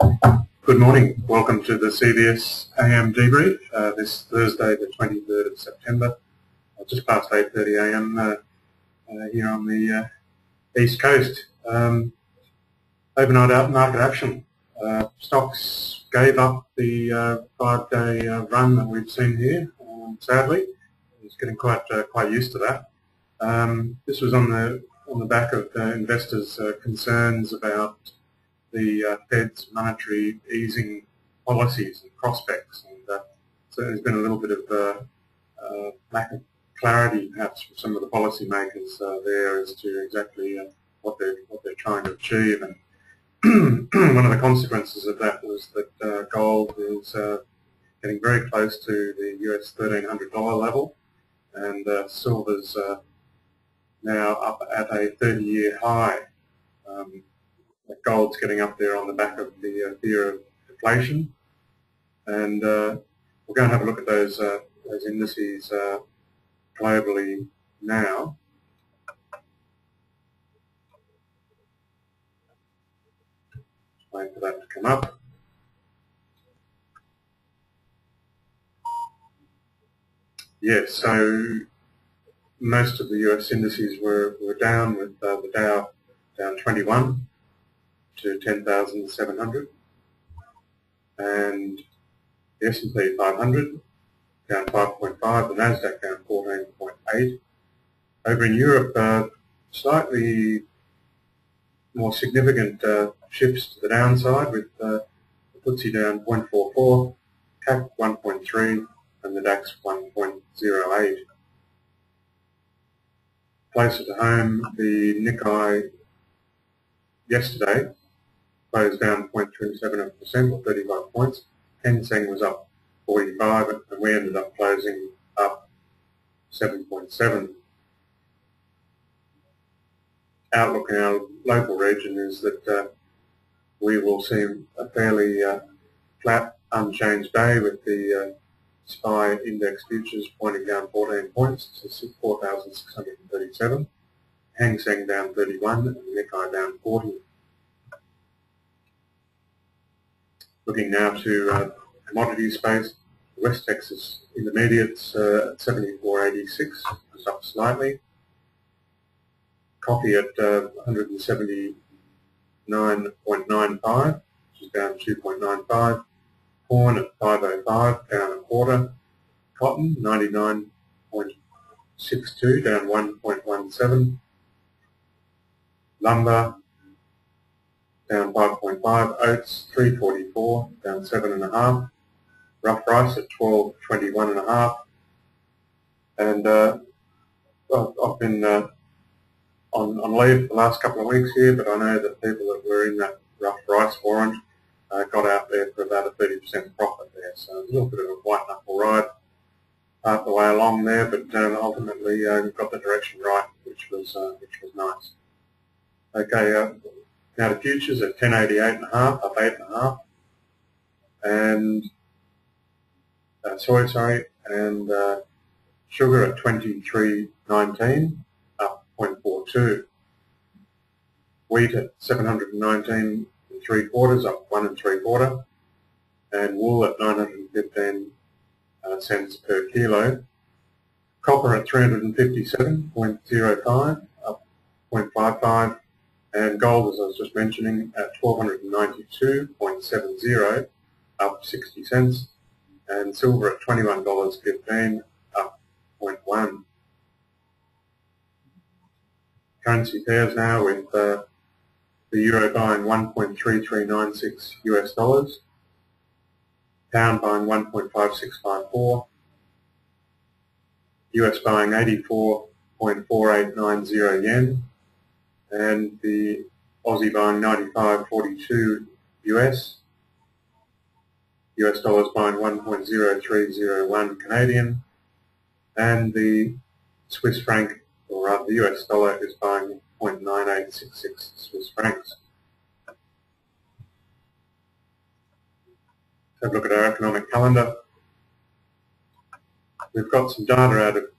Good morning. Welcome to the CBS AM debrief. This Thursday, the 23rd of September, just past 8:30 AM here on the East Coast. Overnight market action. Stocks gave up the 5-day run that we've seen here. Sadly, it's getting quite used to that. This was on the back of investors' concerns about the Fed's monetary easing policies and prospects, and so there's been a little bit of lack of clarity perhaps from some of the policymakers there as to exactly what they're trying to achieve. And one of the consequences of that was that gold is getting very close to the US $1,300 level, and silver's now up at a 30-year high. Gold's getting up there on the back of the fear of deflation, and we're going to have a look at those indices globally now. Wait for that to come up. Yes, so most of the US indices were down, with the Dow down 21 to 10,700, and the S&P 500 down 5.5, the Nasdaq down 14.8. Over in Europe, slightly more significant shifts to the downside, with the FTSE down 0.44, CAC 1.3, and the DAX 1.08. Closer to home, the Nikkei yesterday closed down 0.37% or 35 points. Hang Seng was up 45, and we ended up closing up 7.7. Outlook in our local region is that we will see a fairly flat, unchanged day, with the SPY index futures pointing down 14 points to 4,637. Hang Seng down 31, and Nikkei down 40. Looking now to commodity space, West Texas Intermediates at 74.86, was up slightly. Coffee at 179.95, which is down 2.95. Corn at 5.05, down a quarter. Cotton 99.62, down 1.17. Lumber down 5.5. Oats 3.44, down 7.5. Rough rice at 12.21.5. And I've been on leave the last couple of weeks here, but I know that people that were in that rough rice warrant got out there for about a 30% profit there. So a little bit of a white knuckle ride part the way along there, but ultimately we got the direction right, which was nice. Okay, now the futures at 10.88.5, up 8.5, and soy, and sugar at 23.19, up 0.42. Wheat at 719.75, up 1.75, and wool at 915 cents per kilo. Copper at 357.05, up 0.55. And gold, as I was just mentioning, at 1,292.70, up 60 cents. And silver at $21.15, up 0.1. Currency pairs now, with the euro buying 1.3396 US dollars, pound buying 1.5654, US buying 84.4890 yen, and the Aussie buying 95.42 US dollars buying 1.0301 Canadian, and the Swiss franc, or rather the US dollar, is buying 0.9866 Swiss francs. Let's have a look at our economic calendar. We've got some data out of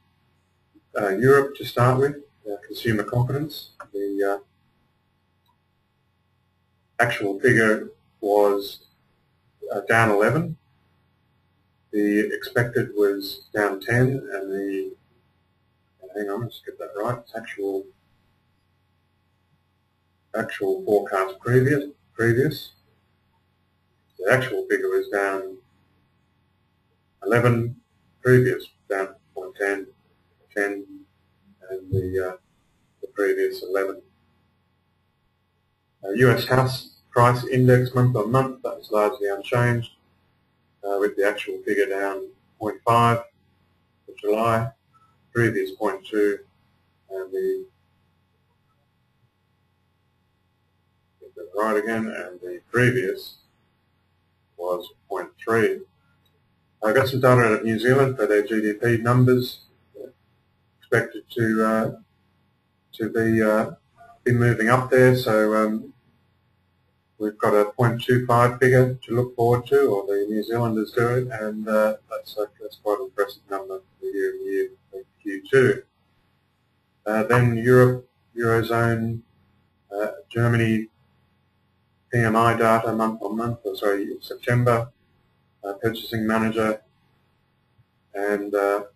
Europe to start with. Consumer confidence. The actual figure was down 11. The expected was down 10, and the, hang on, let's get that right, it's actual forecast previous. The actual figure was down 11, previous down 0.10, 10, and the previous 11. US house price index month on month, that was largely unchanged, with the actual figure down 0.5 for July, previous 0.2, and the, get that right again, and the previous was 0.3. I got some data out of New Zealand for their GDP numbers, expected to be moving up there, so we've got a 0.25 figure to look forward to, or the New Zealanders do it, and that's quite an impressive number for year-on-year for Q2. Then Europe, Eurozone, Germany PMI data month on month, September, purchasing manager, and the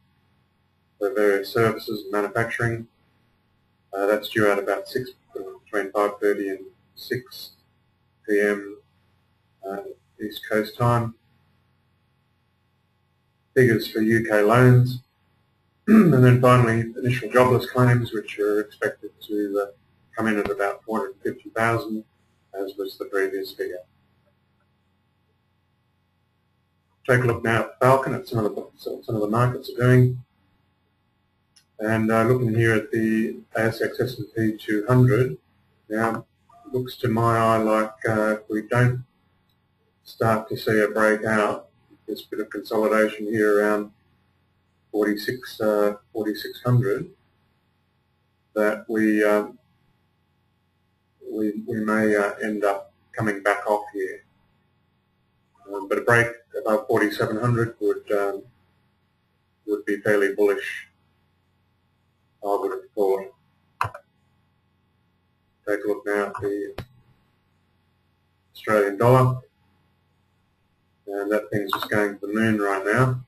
various services and manufacturing. That's due out about between 5:30 and 6 p.m. East Coast time. Figures for UK loans, and then finally initial jobless claims, which are expected to come in at about 450,000, as was the previous figure. Take a look now at Falcon, at some of the markets are doing, and looking here at the ASX S&P 200. Now, looks to my eye like if we don't start to see a breakout, this bit of consolidation here around 4,600, that we may end up coming back off here. But a break above 4,700 would be fairly bullish, I would have thought. Take a look now at the Australian dollar, and that thing's just going to the moon right now.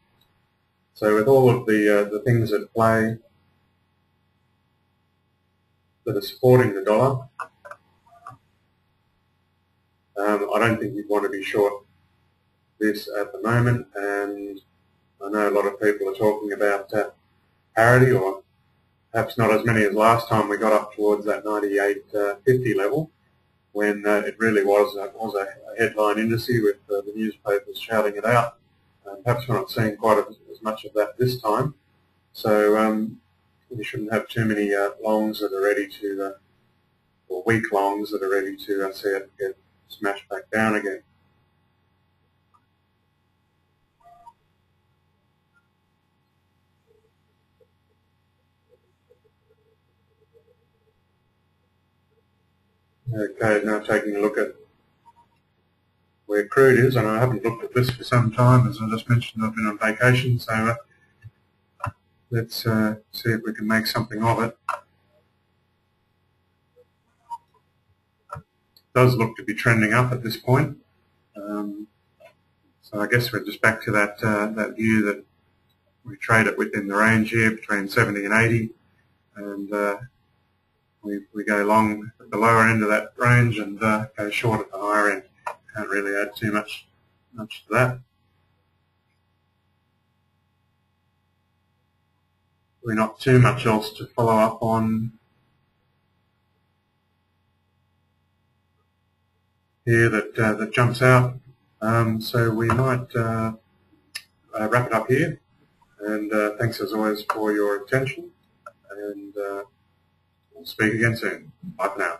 So with all of the things at play that are supporting the dollar, I don't think you'd want to be short this at the moment, and I know a lot of people are talking about parity, or perhaps not as many as last time we got up towards that 98.50 level, when it really was a headline indice with the newspapers shouting it out. Perhaps we're not seeing quite as much of that this time, so we shouldn't have too many longs that are ready to, or weak longs that are ready to see it get smashed back down again. Okay, now taking a look at where crude is, and I haven't looked at this for some time, as I just mentioned. I've been on vacation, so let's see if we can make something of it. It does look to be trending up at this point, so I guess we're just back to that view that we trade it within the range here between 70 and 80, and we go long at the lower end of that range and go short at the higher end. Can't really add too much to that. We're not too much else to follow up on here that jumps out. So we might wrap it up here. And thanks as always for your attention. And we'll speak again soon. Bye for now.